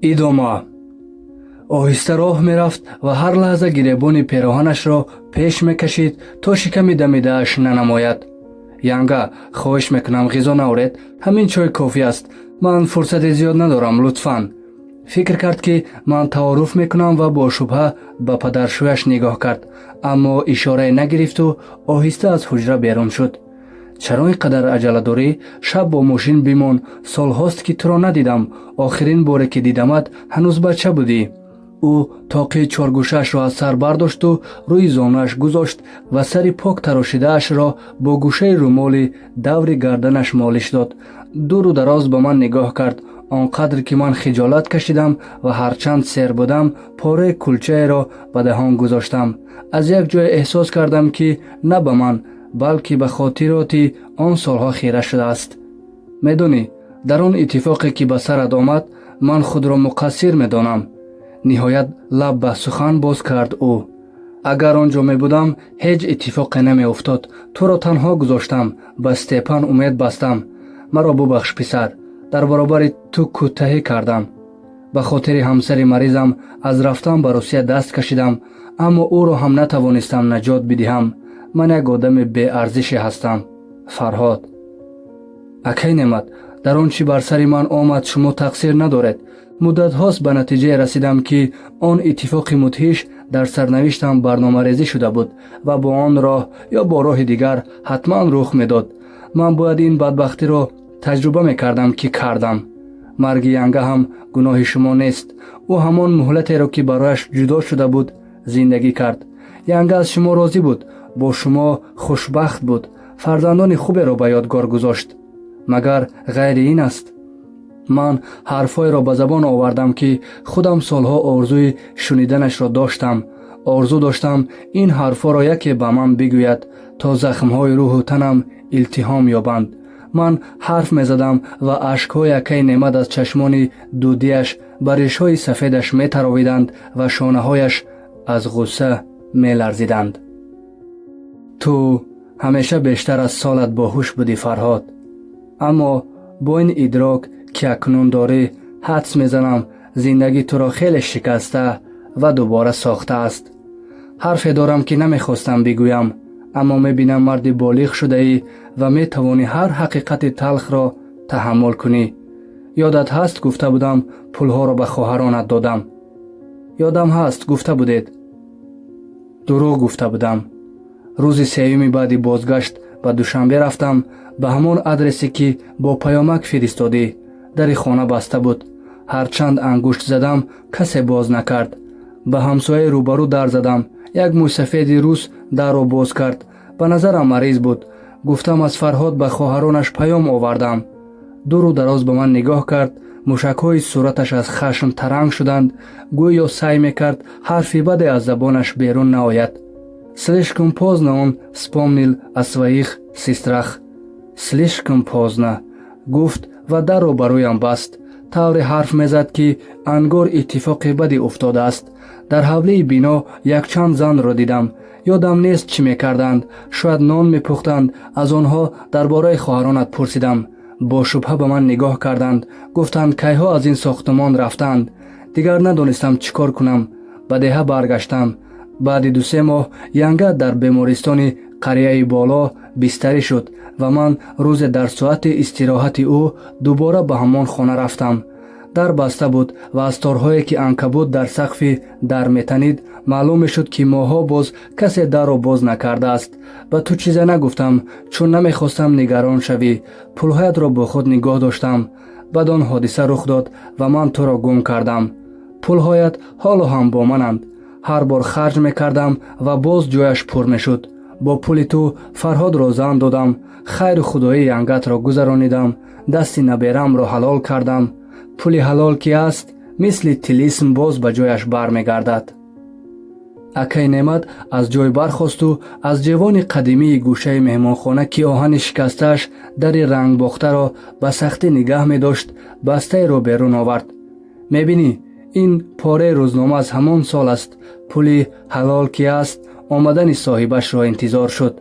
идома. оҳиста роҳ мерафт ва ҳар лаҳза гиребони пироҳанашро пеш мекашид, то шиками дамидааш нанамояд. янга, хоҳиш мекунам ғизо наоред, ҳамин чой кофӣ аст. ман фурсати зиёд надорам, лутфан. фикр кард, ки ман таоруф мекунам ва бо шубҳа ба падаршӯяш нигоҳ кард, аммо ишорае нагирифту оҳиста аз ҳуҷра берун шуд. чаро ин қадар аҷаладорӣ? шаб бо мошин бимон, солҳост ки туро надидам. охирин боре ки дидамат, ҳанӯз бача будӣ. ӯ тоқии чоргӯшаашро аз сар бардошту рӯи зонуаш гузошт ва сари пок тарошидаашро бо гӯшаи румоли даври гарданаш молиш дод. дуру дароз ба ман нигоҳ кард, он қадр ки ман хиҷолат кашидам ва ҳарчанд сер будам, пораи кулчаеро ба деҳон гузоштам. аз як ҷое эҳсос кардам, ки на ба ман, балки ба хотироти он солҳо хира шудааст. медонӣ, дар он иттифоқе ки ба сарат омад, ман худро муқассир медонам. ниҳоят лаб ба сухан боз кард ӯ. агар он ҷо мебудам, ҳеҷ иттифоқе намеуфтод. туро танҳо гузоштам, ба Степан умед бастам. маро бубахш писар, дар баробари ту кӯтаҳӣ кардам. ба хотири ҳамсари маризам аз рафтан ба Русия даст кашидам, аммо ӯро ҳам натавонистам наҷот бидиҳам. ман як одами беарзише ҳастам. Фарҳод. акай Неъмат, дар он чӣ бар сари ман омад, шумо тақсир надоред. муддатҳост ба натиҷае расидам, ки он иттифоқи мудҳиш дар сарнавиштам барномарезӣ шуда буд ва бо он роҳ ё бо роҳи дигар ҳатман рух медод. ман бояд ин бадбахтиро таҷруба мекардам, ки кардам. марги янга ҳам гуноҳи шумо нест. ӯ ҳамон муҳлатеро ки барояш ҷудо шуда буд, зиндагӣ кард. янга аз шумо розӣ буд, бо шумо хушбахт буд, фарзандони хуберо ба ёдгор гузошт. магар ғайри ин аст? ман ҳарфҳоеро ба забон овардам, ки худам солҳо орзуи шуниданашро доштам. орзу доштам ин ҳарфҳоро яке ба ман бигӯяд, то захмҳои рӯҳу танам илтиҳом ёбанд. ман ҳарф мезадам ва ашкҳои акай Неъмат аз чашмони дудиаш ба ришҳои сафедаш метаровиданд ва шонаҳояш аз ғусса меларзиданд. ту ҳамеша бештар аз солат боҳуш будӣ, Фарҳод. аммо бо ин идрок ки акнун дорӣ, ҳадс мезанам зиндагӣ туро хеле шикаста ва дубора сохтааст. ҳарфе дорам, ки намехостам бигӯям, аммо мебинам марди болиғ шудаӣ ва метавонӣ ҳар ҳақиқати талхро таҳаммул кунӣ. ёдат ҳаст гуфта будам пулҳоро ба хоҳаронат додам? ёдам ҳаст гуфта будед. дурӯғ гуфта будам. рӯзи сеюми баъди бозгашт ба Душанбе рафтам, ба ҳамон адресе ки бо паёмак фиристодӣ. дари хона баста буд. ҳарчанд ангушт задам, касе боз накард. ба ҳамсояи рӯбарӯ дар задам. як мӯйсафеди рус дарро боз кард. ба назарам мариз буд. гуфтам аз Фарҳод ба хоҳаронаш паём овардам. дуру дароз ба ман нигоҳ кард. мушакҳои сураташ аз хашм таранг шуданд. гӯё сай мекард ҳарфи баде аз забонаш берун наояд. слишком поздно он вспомнил о своих сестрах. слишком поздно, гуфт ва дарро ба рӯям баст. тавре ҳарф мезад, ки ангор иттифоқи баде уфтодааст. дар ҳавлии бино якчанд занро дидам. ёдам нест чӣ мекарданд. шояд нон мепухтанд. аз онҳо дар бораи хоҳаронат пурсидам. бо шубҳа ба ман нигоҳ карданд. гуфтанд кайҳо аз ин сохтмон рафтанд. дигар надонистам чӣ кор кунам. ба деҳа баргаштам. баъди 2-3 моҳ янга дар бемористони қарияи боло бистарӣ шуд ва ман рӯзе дар соати истироҳати ӯ дубора ба ҳамон хона рафтам. дар баста буд ва аз торҳое ки анкабут дар сақфи дар метанид, маълум мешуд, ки моҳҳо боз касе дарро боз накардааст. ба ту чизе нагуфтам, чун намехостам нигарон шавӣ. пулҳоятро бо худ нигоҳ доштам. баъд он ҳодиса рух дод ва ман туро гум кардам. пулҳоят ҳоло ҳам бо мананд. ҳар бор харҷ мекардам ва боз ҷояш пур мешуд. бо пули ту Фарҳодро зан додам. хайру худоии янгатро гузаронидам. дасти наберамро ҳалол кардам. пули ҳалол ки аст, мисли тилисм боз ба ҷояш бармегардад. акай Неъмат аз ҷой бархосту аз ҷевони қадимии гӯшаи меҳмонхона, ки оҳани шикастааш дари рангбохтаро ба сахтӣ нигоҳ медошт, бастаеро берун овард. мебинӣ, ин пораи рӯзнома аз ҳамон сол аст. пули ҳалол ки аст омадани соҳибашро интизор шуд.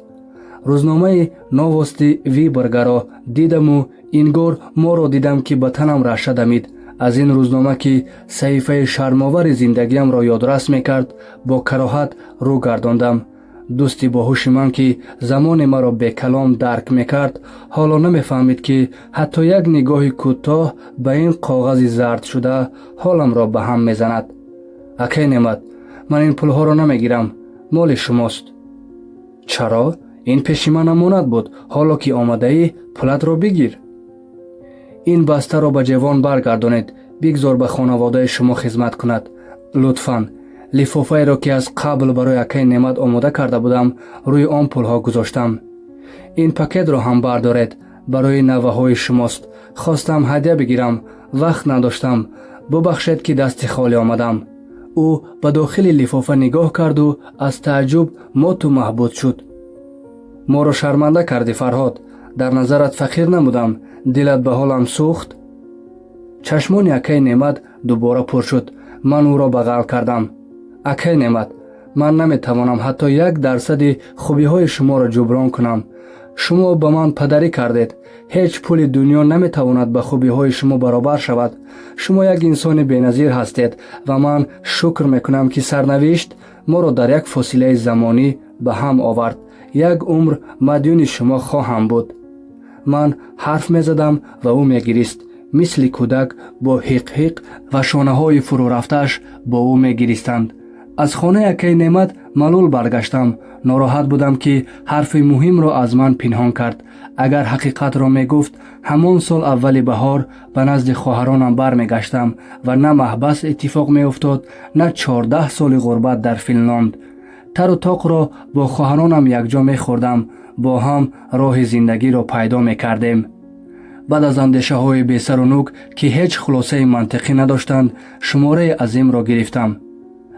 рӯзномаи новости Виборгаро дидаму ин гор моро дидам, ки ба танам раъша дамид. از این روزنامه که صحیفه شرم‌آور زندگیم را یادرس میکرد با کراهت رو گرداندم. دوستی باهوش من که زمان مرا به کلام درک میکرد حالا نمیفهمید که حتی یک نگاه کوتاه به این کاغذ زرد شده حالم را به هم میزند. اکی نعمت، من این پولها را نمیگیرم، مال شماست. چرا؟ این پیش من امانت بود، حالا که آمده ای پولت را بگیر. این بسته را به جوان برگردانید، بگذار به خانواده شما خدمت کند. لطفاً لفافه را که از قبل برای اکی نعمت آماده کرده بودم روی آن پولها گذاشتم. این پاکت را هم بردارید، برای نوه های شماست. خواستم هدیه بگیرم، وقت نداشتم، ببخشید که دست خالی آمدم. او به داخل لفافه نگاه کرد و از تعجب مات و محبوط شد. ما را شرمنده کردی فرهاد، در نظرت فقیر نمودم، دلت به حالم سوخت. چشمان اکی نعمت دوباره پر شد. من او را بغل کردم. اکی نعمت، من نمیتوانم حتی 1% خوبی های شما را جبران کنم. شما به من پدری کردید. هیچ پول دنیا نمیتواند به خوبی های شما برابر شود. شما یک انسان بی‌نظیر هستید و من شکر میکنم که سرنوشت ما را در یک فاصله زمانی به هم آورد. یک عمر مدیون شما خواهم بود. من حرف میزدم و او میگریست. مثل کودک با حق حق و شانه های فرو رفتش با او میگریستند. از خانه اکی نعمت ملول برگشتم. ناراحت بودم که حرف مهم را از من پنهان کرد. اگر حقیقت را می گفت همان سال اول بهار به نزد خواهرانم برمیگشتم و نه محبس اتفاق می افتاد نه 14 سال غربت در فنلاند. تر و تاق را با خواهرانم یکجا می خوردم. با هم راه زندگی را پیدا می کردیم. بعد از اندیشه های بی سر و نوک که هیچ خلاصه منطقی نداشتند شماره عظیم را گرفتم.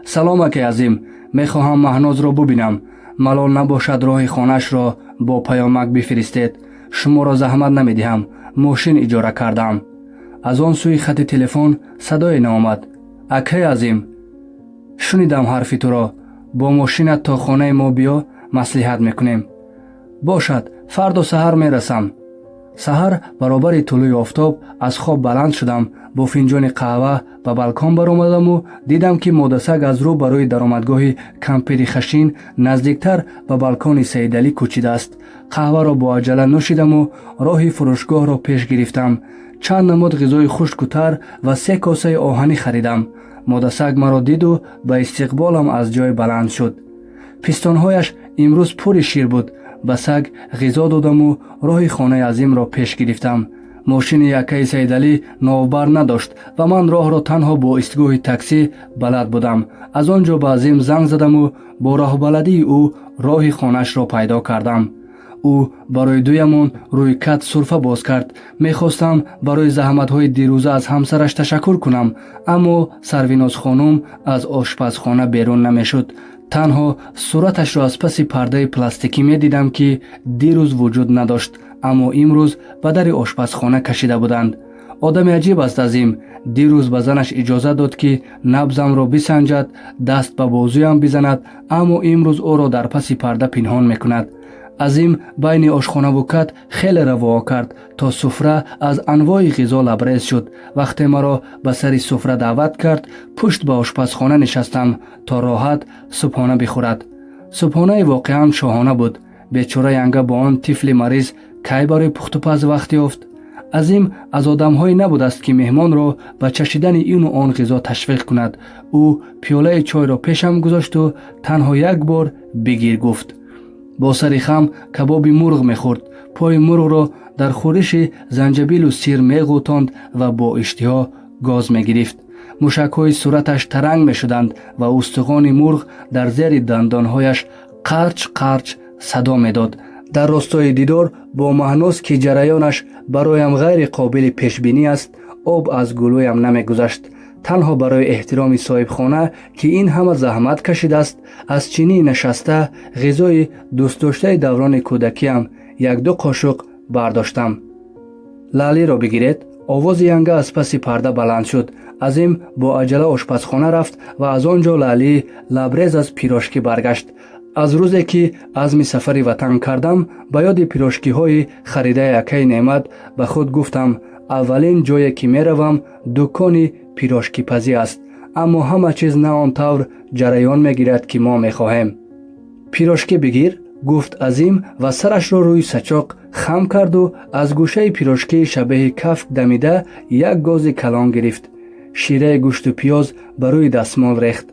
سلام اکی عظیم، می خواهم مهناز را ببینم. ملال نباشد راه خانه‌اش را با پیامک بفرستید. شما را زحمت نمیدهم، ماشین اجاره کردم. از آن سوی خط تلفن صدای نامد. اکی عظیم، شنیدم حرفی تو را، با ماشینت تا خانه ما بیا، مصلحت میکنیم. باشد، فردا سحر میرسم. سحر برابر طلوع آفتاب از خواب بلند شدم. با فنجان قهوه به بالکن برآمدم و دیدم که مادرسگ از رو برای درآمدگاه کمپیر خشین نزدیکتر به بالکن سیدعلی کوچیده است. قهوه را با عجله نوشیدم و راه فروشگاه را پیش گرفتم. چند نمود غذای خشک و تر و 3 کاسه آهنی خریدم. مادرسگ مرا دید و به استقبالم از جای بلند شد. پستانهایش امروز پر شیر بود. به سگ غذا دادم و راه خانه عظیم را پیش گرفتم. ماشین یکی سیدعلی نوبر نداشت و من راه را تنها با ایستگاه تاکسی بلد بودم. از آنجا به عظیم زنگ زدم و با راه بلدی او راه خانه‌اش را پیدا کردم. او برای دویمون روی کت سرفه باز کرد. میخواستم برای زحمت‌های دیروزه از همسرش تشکر کنم، اما سرویناز خانم از آشپزخانه بیرون نمیشد. تنها صورتش را از پس پرده پلاستیکی می دیدم که دیروز وجود نداشت، اما امروز به در آشپزخانه کشیده بودند. آدم عجیب است عظیم. دیروز به زنش اجازه داد که نبضم را بسنجد، دست به بازویم بزند، اما امروز او را در پس پرده پنهان میکند. عظیم بین آشخانه و کت خیلی روا کرد تا سفره از انواع غذا لبریز شد. وقتی مرا به سر سفره دعوت کرد پشت به آشپزخانه نشستم تا راحت صبحانه بخورد. صبحانه واقعا شاهانه بود. بیچاره ینگه با آن طفل مریض کی برای پخت و پز وقت یافت. عظیم از آدم‌های نبود است که مهمان را به چشیدن این و آن غذا تشویق کند. او پیاله چای را پیشم گذاشت و تنها یک بار بگیر گفت. با سر خم کباب مرغ می‌خورد. پای مرغ را در خورش زنجبیل و سیر می‌غوطاند و با اشتها گاز می‌گرفت. موشک‌های صورتش ترنگ می‌شدند و استخوان مرغ در زیر دندان‌هایش قرچ قرچ صدا می‌داد. در راستای دیدار با مهناز که جریانش برایم غیر قابل پیشبینی است، آب از گلویم نمی‌گذشت. تنها برای احترام صاحب خانه که این همه زحمت کشیده است، از چینی نشسته غذای دوست داشته دوران کودکیم 1-2 قاشق برداشتم. لالی را بگیرید. آواز ینگه از پس پرده بلند شد. عظیم با عجله آشپزخانه رفت و از آنجا لالی لبریز از پیراشکی برگشت. از روزی که عزم سفر وطن کردم به یاد پیراشکی های خریده اکی نعمت به خود گفتم аввалин ҷое ки меравам дукони пирожкипазӣ аст, аммо ҳама чиз на он тавр ҷараён мегирад ки мо мехоҳем. Пирожкӣ бигир, гуфт Азим ва сарашро рӯи сачоқ хам карду аз гӯшаи пирожкии шабеҳи кафк дамида як гози калон гирифт. Шираи гӯшту пиёз ба рӯи дастмол рехт.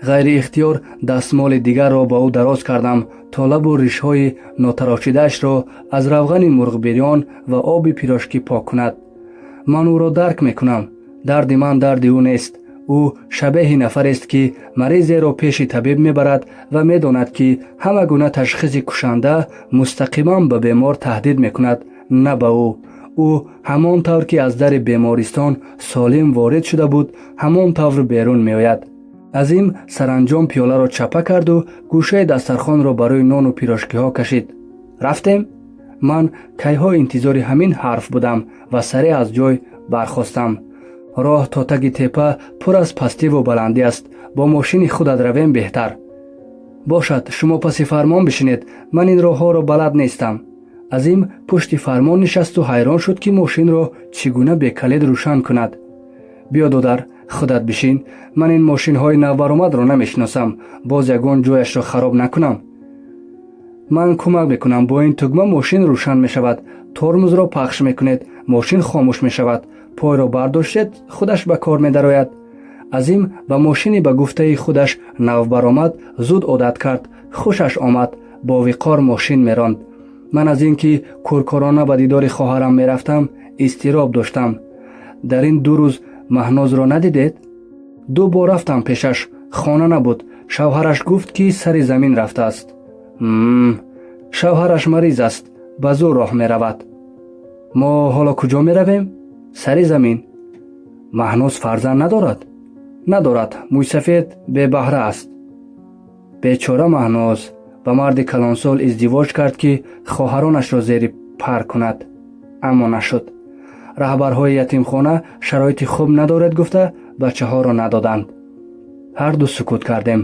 ғайриихтиёр дастмоли дигарро ба ӯ дароз кардам, то лабу ришҳои нотарошидаашро аз равғани мурғбирён ва оби пирожкӣ пок кунад. Ман ӯро дарк мекунам. дарди ман дарди ӯ нест. ӯ шабеҳи нафарест ки маризеро пеши табиб мебарад ва медонад ки ҳама гуна ташхиси кушанда мустақиман ба бемор таҳдид мекунад, на ба ӯ. ӯ ҳамон тавр ки аз дари бемористон солим ворид шуда буд, ҳамон тавр берун меояд. Азим саранҷом пиёларо чапа карду гӯшаи дастархонро барои нону пирожкиҳо кашид. рафтем? Ман кайҳо интизори ҳамин ҳарф будам ва сареъ аз ҷой бархостам. роҳ то таги теппа пур аз пастиву баландӣ аст. бо мошини худат равем беҳтар. бошад, шумо паси фармон бишинед, ман ин роҳҳоро балад нестам. Азим пушти фармон нишасту ҳайрон шуд ки мошинро чӣ гуна бе калид рӯшан кунад. биё додар, худат бишин, ман ин мошинҳои навбаромадро намешиносам, боз ягон ҷояшро хароб накунам. ман кӯмак мекунам, бо ин тугма мошин рӯшан мешавад, тормозро пахш мекунед, мошин хомӯш мешавад, пойро бардоштед, худаш ба кор медарояд. Азим ба мошини ба гуфтаи худаш навбаромад зуд одат кард, хушаш омад, бо виқор мошин меронд. ман аз ин ки куркорона ба дидори хоҳарам мерафтам изтироб доштам. дар ин 2 рӯз Маҳнозро надидед? 2 бор рафтам пешаш, хона набуд. шавҳараш гуфт ки сари замин рафтааст. шавҳараш мариз аст, ба зур роҳ меравад. мо ҳоло куҷо меравем? сари замин. Маҳноз фарзанд надорад? надорад, мӯйсафед бебаҳра аст. бечора Маҳноз ба марди калонсол издивоҷ кард ки хоҳаронашро зери пар кунад, аммо нашуд. раҳбарҳои ятимхона шароити хуб надорад гуфта бачаҳоро надоданд. ҳарду сукут кардем.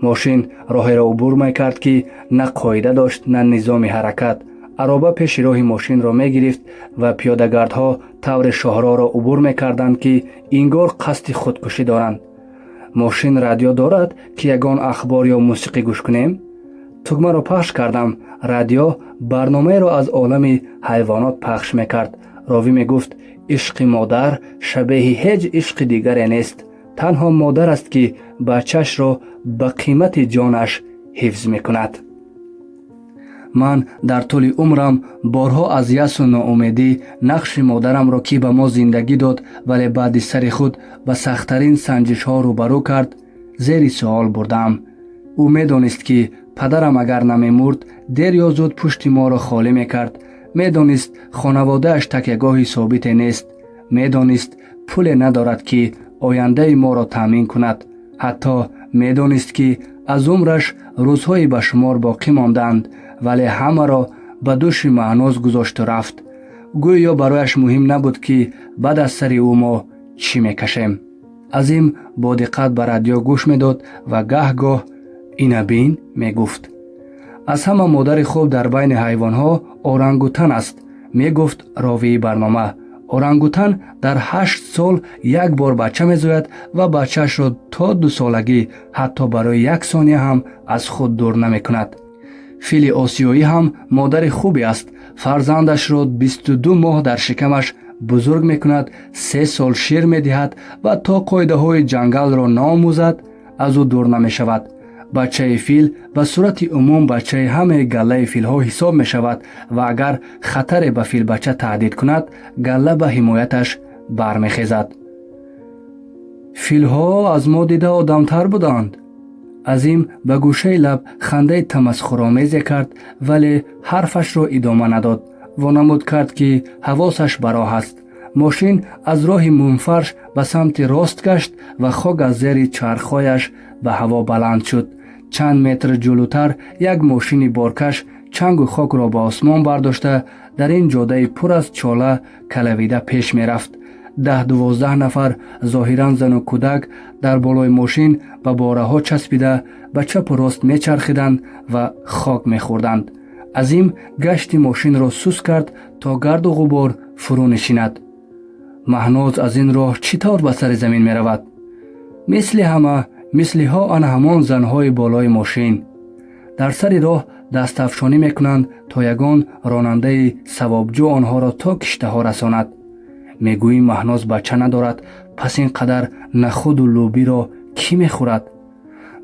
мошин роҳеро убур мекард ки на қоида дошт, на низоми ҳаракат. ароба пеши роҳи мошинро мегирифт ва пиёдагардҳо таври шоҳроҳро убур мекарданд ки ингор қасди худкушӣ доранд. мошин радио дорад ки ягон ахбор ё мусиқӣ гӯш кунем? тугмаро пахш кардам. радио барномаеро аз олами ҳайвонот пахш мекард. ровӣ мегуфт, ишқи модар шабеҳи ҳеҷ ишқи дигаре нест. танҳо модар аст ки бачаашро ба қимати ҷонаш ҳифз мекунад. ман дар тӯли умрам борҳо аз ясу ноумедӣ нақши модарамро ки ба мо зиндагӣ дод, вале баъди сари худ ба сахттарин санҷишҳо рӯбарӯ кард, зери суол бурдам. ӯ медонист ки падарам агар намемурд, дер ё зуд пушти моро холӣ мекард. медонист хонаводааш такягоҳи собите нест. медонист пуле надорад ки ояндаи моро таъмин кунад. ҳатто медонист ки аз умраш рӯзҳои ба шумор боқӣ монданд, вале ҳамаро ба дӯши Маҳноз гузошту рафт. гӯё барояш муҳим набуд ки баъд аз сари ӯ мо чӣ мекашем. Азим бо диққат ба радио гӯш медод ва гаҳ-гоҳ «Ина бин» мегуфт. аз ҳама модари хуб дар байни ҳайвонҳо орангутан аст, мегуфт ровии барнома. орангутан дар 8 сол як бор бача мезояд ва бачаашро то 2 солагӣ ҳатто барои 1 сония ҳам аз худ дур намекунад. фили осиёӣ ҳам модари хубе аст. фарзандашро 22 моҳ дар шикамаш бузург мекунад, 3 сол шир медиҳад ва то қоидаҳои ҷангалро наомӯзад, аз ӯ дур намешавад. бачаи фил ба сурати умум бачаи ҳамаи галлаи филҳо ҳисоб мешавад ва агар хатаре ба филбача таҳдид кунад, галла ба ҳимояташ бармехезад. филҳо аз мо дида одамтар буданд. Азим ба гӯшаи лаб хандаи тамасхуромезе кард, вале ҳарфашро идома надод. вонамуд кард ки ҳавосаш ба роҳ аст. мошин аз роҳи мунфарш ба самти рост гашт ва хок аз зери чархҳояш ба ҳаво баланд шуд. чанд метр ҷулӯтар як мошини боркаш чангу хокро ба осмон бардошта дар ин ҷодаи пур аз чола калавида пеш мерафт. 10-12 нафар зоҳиран зану кӯдак дар болои мошин ба бораҳо часпида ба чапу рост мечархиданд ва хок мехӯрданд. Азим гашти мошинро сус кард то гарду ғубор фурӯ нишинад. маҳнӯз аз ин роҳ чӣ тавр ба сари замин меравад? мисли ҳама, мислиҳо ана ҳамон занҳои болои мошин. дар сари роҳ дастафшонӣ мекунанд, то ягон ронандаи савобҷӯ онҳоро то киштаҳо расонад. мегӯӣ маҳнӯз бача надорад, пас ин қадар нахуду лӯбиро кӣ мехӯрад?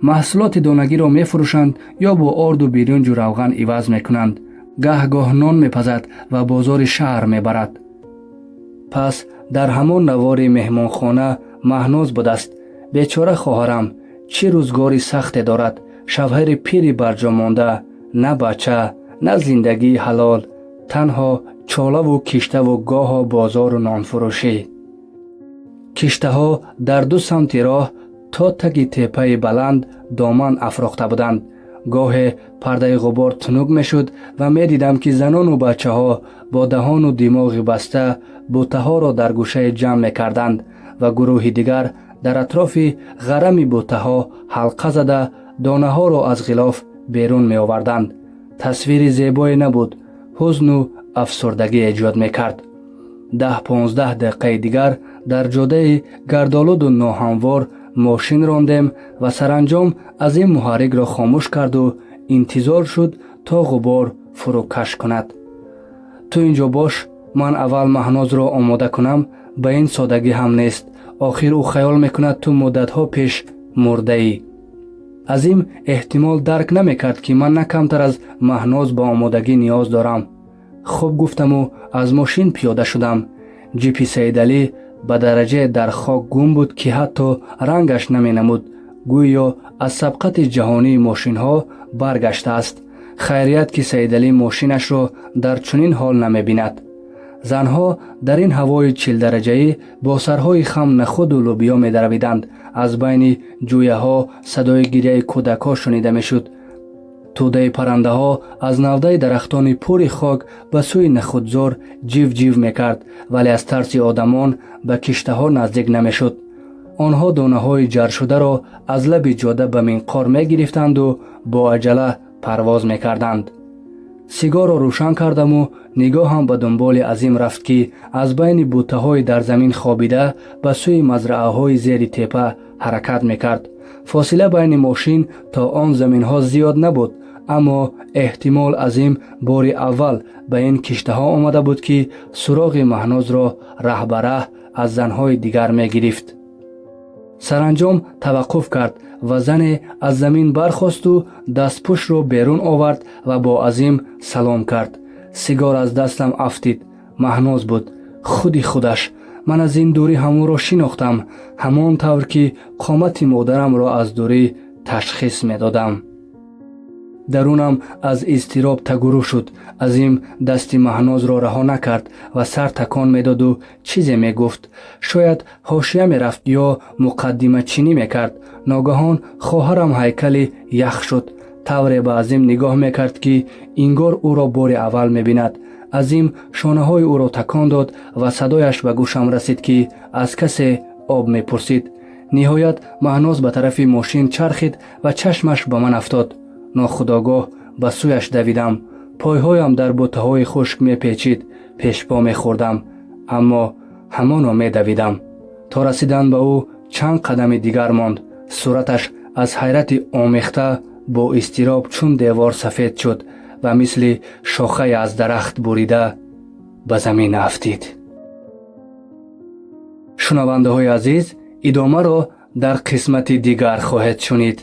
маҳсулоти донагиро мефурӯшанд ё бо орду биринҷу равған иваз мекунанд. гаҳ-гоҳ нон мепазад ва бозори шаҳр мебарад. пас дар ҳамон навори меҳмонхона маҳнӯз будааст. бечора хоҳарам, чӣ рӯзгори сахте дорад. шавҳари пири барҷо монда, на бача, на зиндагии ҳалол, танҳо чолаву киштаву гоҳо бозору нонфурӯшӣ. киштаҳо дар ду самти роҳ то таги теппаи баланд доман афрохта буданд. гоҳе пардаи ғубор тунук мешуд ва медидам, ки занону бачаҳо бо даҳону димоғи баста бутаҳоро дар гӯшаи ҷамъ мекарданд ва гурӯҳи дигар дар атрофи ғарами бутаҳо ҳалқа зада донаҳоро аз ғилоф берун меоварданд. тасвири зебое набуд, ҳузну афсурдагӣ эҷод мекард. 10-15 дақиқаи дигар дар ҷодаи гардолуду ноҳамвор мошин рондем ва саранҷом азим муҳаррикро хомӯш карду интизор шуд, то ғубор фурӯкаш кунад. ту ин ҷо бош, ман аввал маҳнӯзро омода кунам. ба ин содагӣ ҳам нест. охир ӯ хаёл мекунад ту муддатҳо пеш мурдаӣ. азим эҳтимол дарк намекард, ки ман на камтар аз маҳнӯз ба омодагӣ ниёз дорам. хуб гуфтаму аз мошин пиёда шудам. ҷипи Саидалӣ ба дараҷае дар хок гум буд, ки ҳатто рангаш наменамуд. гӯё аз сабқати ҷаҳонии мошинҳо баргаштааст. хайрият, ки Саидалӣ мошинашро дар чунин ҳол намебинад. занҳо дар ин ҳавои чилдараҷаӣ бо сарҳои хам нахуду лӯбиё медаравиданд. аз байни ҷӯяҳо садои гирьяи кӯдакҳо шунида мешуд. тӯдаи паррандаҳо аз навдаи дарахтони пури хок ба сӯи нахудзор ҷив-ҷив мекард, вале аз тарси одамон ба киштаҳо наздик намешуд. онҳо донаҳои ҷаршударо аз лаби ҷода ба минқор мегирифтанду бо аҷала парвоз мекарданд. сигарро рӯшан кардаму нигоҳам ба дунболи Азим рафт, ки аз байни бутаҳои дар замин хобида ба сӯи мазраъаҳои зери теппа ҳаракат мекард. фосила байни мошин то он заминҳо зиёд набуд, аммо эҳтимол Азим бори аввал ба ин киштаҳо омада буд, ки суроғи маҳнӯзро раҳ-ба-раҳ аз занҳои дигар мегирифт. саранҷом таваққуф кард ва зане аз замин бархосту дастпӯшро берун овард ва бо Азим салом кард. сигор аз дастам афтид. маҳнӯз буд. худи худаш. ман аз ин дурӣ ҳамонро шинохтам, ҳамон тавр, ки қомати модарамро аз дурӣ ташхис медодам. дарунам аз изтироб тагурӯ шуд. Азим дасти маҳнӯзро раҳо накард ва сар такон медоду чизе мегуфт. шояд ҳошия мерафт ё муқаддимачинӣ мекард. ногаҳон хоҳарам ҳайкали ях шуд. тавре ба Азим нигоҳ мекард, ки ингор ӯро бори аввал мебинад. Азим шонаҳои ӯро такон дод ва садояш ба гӯшам расид, ки аз касе об мепурсид. ниҳоят маҳнӯз ба тарафи мошин чархид ва чашмаш ба ман афтод. нохудогоҳ ба сӯяш давидам. пойҳоям дар бутаҳои хушк мепечид. пешпо мехӯрдам, аммо ҳамоно медавидам. то расидан ба ӯ чанд қадами дигар монд. сураташ аз ҳайрати омехта бо изтироб чун девор сафед шуд ва мисли шохае аз дарахт бурида ба замин афтид. шунавандаҳои азиз, идомаро дар қисмати дигар хоҳед шунид.